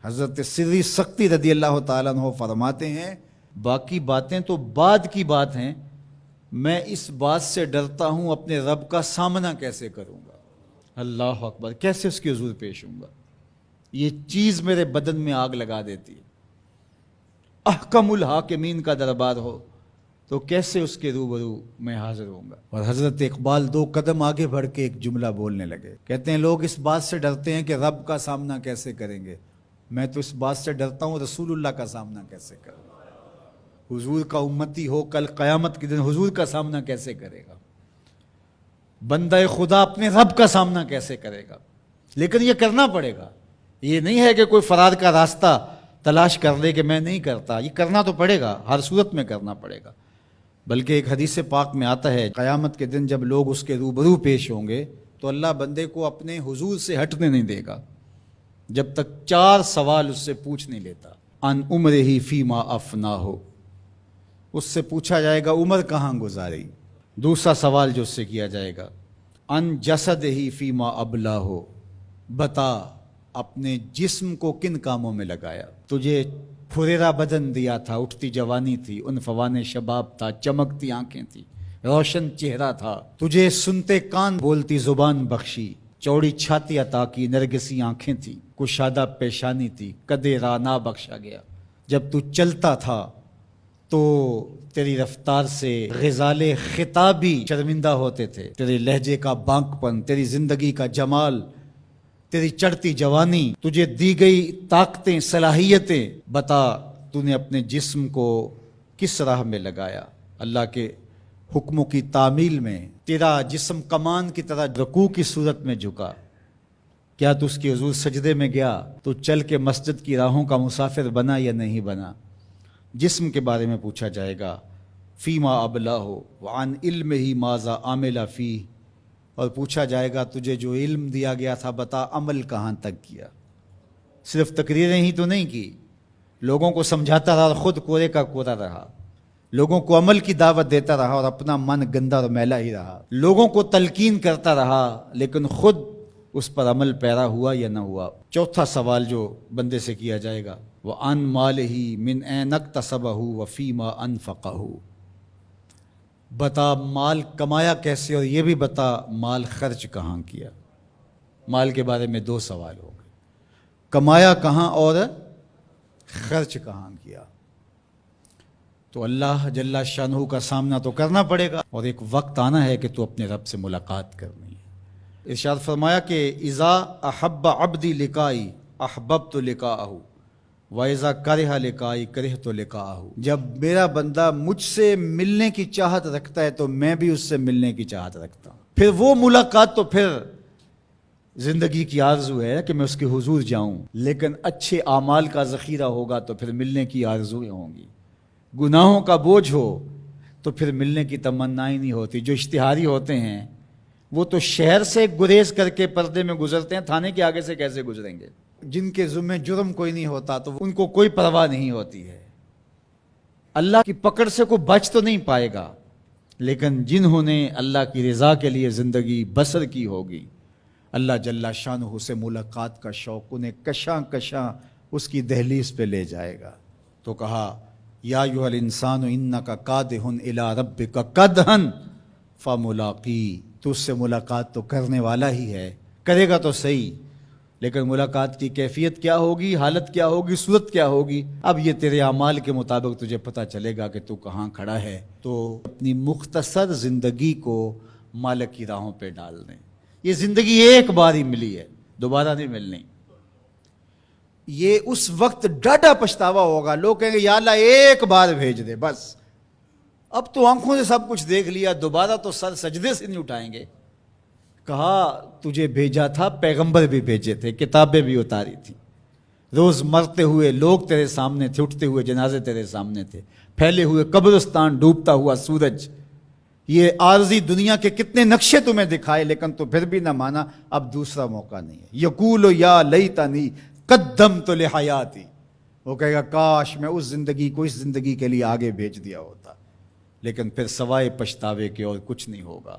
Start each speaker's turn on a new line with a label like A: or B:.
A: حضرت سری سختی رضی اللہ تعالیٰ عنہ فرماتے ہیں باقی باتیں تو بعد کی بات ہیں، میں اس بات سے ڈرتا ہوں اپنے رب کا سامنا کیسے کروں گا، اللہ اکبر، کیسے اس کے حضور پیش ہوں گا، یہ چیز میرے بدن میں آگ لگا دیتی ہے۔ احکم الحاکمین کا دربار ہو تو کیسے اس کے روبرو میں حاضر ہوں گا۔ اور حضرت اقبال 2 قدم آگے بڑھ کے ایک جملہ بولنے لگے، کہتے ہیں لوگ اس بات سے ڈرتے ہیں کہ رب کا سامنا کیسے کریں گے، میں تو اس بات سے ڈرتا ہوں رسول اللہ کا سامنا کیسے کروں گا۔ حضور کا امتی ہو کل قیامت کے دن حضور کا سامنا کیسے کرے گا، بندہ خدا اپنے رب کا سامنا کیسے کرے گا۔ لیکن یہ کرنا پڑے گا، یہ نہیں ہے کہ کوئی فرار کا راستہ تلاش کر لے کہ میں نہیں کرتا، یہ کرنا تو پڑے گا، ہر صورت میں کرنا پڑے گا۔ بلکہ ایک حدیث پاک میں آتا ہے قیامت کے دن جب لوگ اس کے روبرو پیش ہوں گے تو اللہ بندے کو اپنے حضور سے ہٹنے نہیں دے گا جب تک 4 سوال اس سے پوچھ نہیں لیتا۔ ان عمرہ فیما افنا ہو، اس سے پوچھا جائے گا عمر کہاں گزاری۔ دوسرا سوال جو اس سے کیا جائے گا ان جسد ہی فیما ابلا ہو، بتا اپنے جسم کو کن کاموں میں لگایا، تجھے پھریرا بدن دیا تھا، اٹھتی جوانی تھی، عنفوان شباب تھا، چمکتی آنکھیں تھی، روشن چہرہ تھا، تجھے سنتے کان بولتی زبان بخشی، چوڑی چھاتی عطا کی، نرگسی آنکھیں تھی، کشادہ پیشانی تھی، قدِ رانا بخشا گیا۔ جب تو چلتا تھا تو تیری رفتار سے غزال خطابی شرمندہ ہوتے تھے، تیرے لہجے کا بانک پن، تیری زندگی کا جمال، تیری چڑھتی جوانی، تجھے دی گئی طاقتیں، صلاحیتیں، بتا تو نے اپنے جسم کو کس راہ میں لگایا، اللہ کے حکموں کی تعمیل میں۔ تیرا جسم کمان کی طرح رکوع کی صورت میں جھکا، کیا تو اس کی حضور سجدے میں گیا، تو چل کے مسجد کی راہوں کا مسافر بنا یا نہیں بنا۔ جسم کے بارے میں پوچھا جائے گا فیما ابلا ہو وعن علم ہی ماذا عامل فی، اور پوچھا جائے گا تجھے جو علم دیا گیا تھا بتا عمل کہاں تک کیا۔ صرف تقریریں ہی تو نہیں کی، لوگوں کو سمجھاتا رہا اور خود کورے کا کورا رہا، لوگوں کو عمل کی دعوت دیتا رہا اور اپنا من گندا اور میلا ہی رہا، لوگوں کو تلقین کرتا رہا لیکن خود اس پر عمل پیرا ہوا یا نہ ہوا۔ چوتھا سوال جو بندے سے کیا جائے گا وَعَن مَالِهِ مِنْ أَيْنَ اكْتَسَبَهُ وَفِيمَا أَنْفَقَهُ، بتا مال کمایا کیسے اور یہ بھی بتا مال خرچ کہاں کیا۔ مال کے بارے میں 2 سوال ہو گئے، کمایا کہاں اور خرچ کہاں کیا۔ تو اللہ جل شانہ کا سامنا تو کرنا پڑے گا اور ایک وقت آنا ہے کہ تو اپنے رب سے ملاقات کرنی ہے۔ ارشاد فرمایا کہ اذا احب عبدی لقائی احببت لقاءہ وَإِذَا كَرِهَ لِقَائِي كَرِهْتُ لِقَاءَهُ، جب میرا بندہ مجھ سے ملنے کی چاہت رکھتا ہے تو میں بھی اس سے ملنے کی چاہت رکھتا ہوں۔ پھر وہ ملاقات تو پھر زندگی کی آرزو ہے کہ میں اس کے حضور جاؤں، لیکن اچھے اعمال کا ذخیرہ ہوگا تو پھر ملنے کی آرزویں ہوں گی۔ گناہوں کا بوجھ ہو تو پھر ملنے کی تمنا ہی نہیں ہوتی۔ جو اشتہاری ہوتے ہیں وہ تو شہر سے گریز کر کے پردے میں گزرتے ہیں، تھانے کے آگے سے کیسے گزریں گے۔ جن کے ذمہ جرم کوئی نہیں ہوتا تو ان کو کوئی پرواہ نہیں ہوتی ہے، اللہ کی پکڑ سے کوئی بچ تو نہیں پائے گا۔ لیکن جنہوں نے اللہ کی رضا کے لیے زندگی بسر کی ہوگی، اللہ جل شانہ سے ملاقات کا شوق انہیں کشاں کشاں اس کی دہلیز پہ لے جائے گا۔ تو کہا یا ایھا الانسان انک کادح الی ربک کدحا فملاقی، تو اس سے ملاقات تو کرنے والا ہی ہے، کرے گا تو صحیح، لیکن ملاقات کی کیفیت کیا ہوگی، حالت کیا ہوگی، صورت کیا ہوگی، اب یہ تیرے اعمال کے مطابق تجھے پتہ چلے گا کہ تو کہاں کھڑا ہے۔ تو اپنی مختصر زندگی کو مالک کی راہوں پہ ڈال دیں۔ یہ زندگی ایک بار ہی ملی ہے، دوبارہ نہیں ملنی۔ یہ اس وقت ڈاڈا پچھتاوا ہوگا، لوگ کہیں گے یا اللہ ایک بار بھیج دے بس، اب تو آنکھوں سے سب کچھ دیکھ لیا، دوبارہ تو سر سجدے سے نہیں اٹھائیں گے۔ کہا تجھے بھیجا تھا، پیغمبر بھی بھیجے تھے، کتابیں بھی اتاری تھی، روز مرتے ہوئے لوگ تیرے سامنے تھے، اٹھتے ہوئے جنازے تیرے سامنے تھے، پھیلے ہوئے قبرستان، ڈوبتا ہوا سورج، یہ عارضی دنیا کے کتنے نقشے تمہیں دکھائے لیکن تو پھر بھی نہ مانا۔ اب دوسرا موقع نہیں ہے۔ یقول یا لیتنی قدمت لحیاتی، وہ کہے گا کاش میں اس زندگی کو اس زندگی کے لیے آگے بھیج دیا ہوتا، لیکن پھر سوائے پچھتاوے کے اور کچھ نہیں ہوگا۔